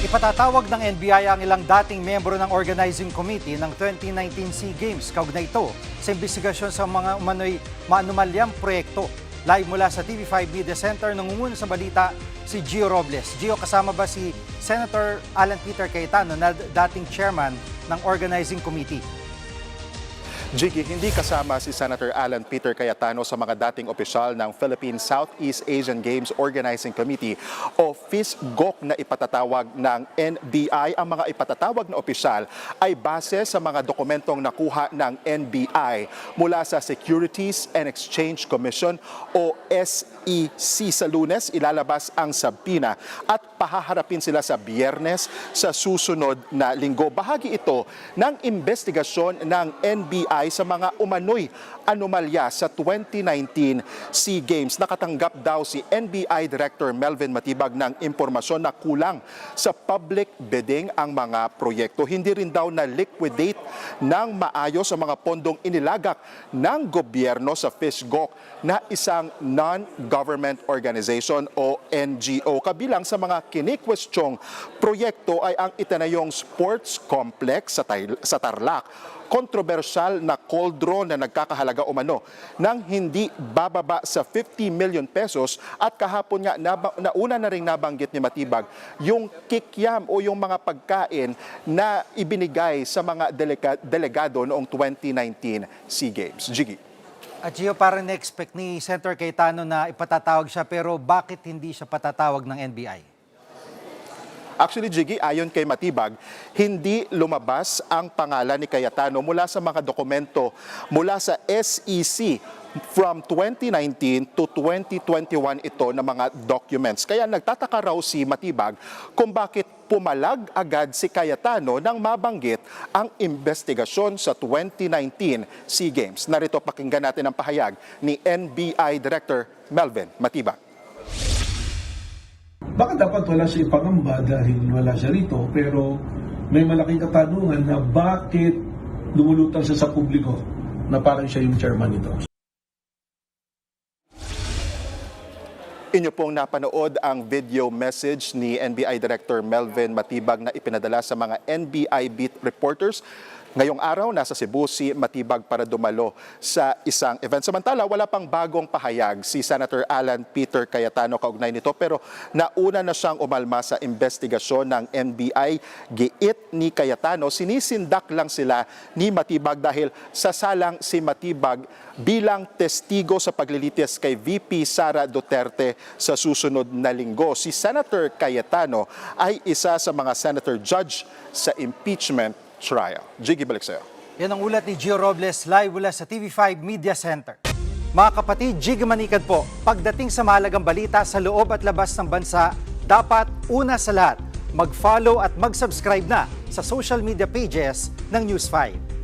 Ipatatawag ng NBI ang ilang dating miyembro ng organizing committee ng 2019 SEA Games. Kaugnay ito sa imbestigasyon sa mga maanumalyang proyekto. Live mula sa TV5 Media Center, nangunguna sa balita si Gio Robles. Gio, kasama ba si Senator Alan Peter Cayetano na dating chairman ng organizing committee? Jiggy, hindi kasama si Senator Alan Peter Cayetano sa mga dating opisyal ng Philippine Southeast Asian Games Organizing Committee o FISGOC na ipatatawag ng NBI. Ang mga ipatatawag na opisyal ay base sa mga dokumentong nakuha ng NBI mula sa Securities and Exchange Commission o SEC. Sa Lunes, ilalabas ang sabina at pahaharapin sila sa Biyernes sa susunod na linggo. Bahagi ito ng investigasyon ng NBI sa mga umano'y anomalya sa 2019 SEA Games. Nakatanggap daw si NBI Director Melvin Matibag ng impormasyon na kulang sa public bidding ang mga proyekto. Hindi rin daw na-liquidate ng maayos ang mga pondong inilagak ng gobyerno sa FISGOC na isang non-government organization o NGO. Kabilang sa mga kinikwestyong proyekto ay ang itinayong sports complex sa Tarlac, kontrobersyal na cauldron na nagkakahalaga umano ng hindi bababa sa 50 million pesos at kahapon nga nauna na rin nabanggit ni Matibag yung kikiam o yung mga pagkain na ibinigay sa mga delegado noong 2019 SEA Games. Jiggy. At Gio, parang na-expect ni Senator Cayetano na ipatatawag siya, pero bakit hindi siya patatawag ng NBI? Actually, Jiggy, ayon kay Matibag, hindi lumabas ang pangalan ni Cayetano mula sa mga dokumento mula sa SEC from 2019 to 2021 ito na mga documents. Kaya nagtataka raw si Matibag kung bakit pumalag agad si Cayetano nang mabanggit ang investigasyon sa 2019 SEA Games. Narito pakinggan natin ang pahayag ni NBI Director Melvin Matibag. Baka dapat wala siya ipangamba dahil wala siya rito, pero may malaking katanungan na bakit lumulutang siya sa publiko na parang siya yung chairman nito. Inyo pong napanood ang video message ni NBI Director Melvin Matibag na ipinadala sa mga NBI beat reporters. Ngayong araw, nasa Cebu si Matibag para dumalo sa isang event. Samantala, wala pang bagong pahayag si Senator Alan Peter Cayetano kaugnay nito, pero nauna na siyang umalma sa investigasyon ng NBI. Giit ni Cayetano, sinisindak lang sila ni Matibag dahil sasalang si Matibag bilang testigo sa paglilitis kay VP Sara Duterte sa susunod na linggo. Si Senator Cayetano ay isa sa mga senator judge sa impeachment trial. Jiggy, balik sa'yo. Yan ang ulat ni Gio Robles, live mula sa TV5 Media Center. Mga kapatid, Jiggy Manikad po. Pagdating sa mahalagang balita sa loob at labas ng bansa, dapat una sa lahat, mag-follow at mag-subscribe na sa social media pages ng News 5.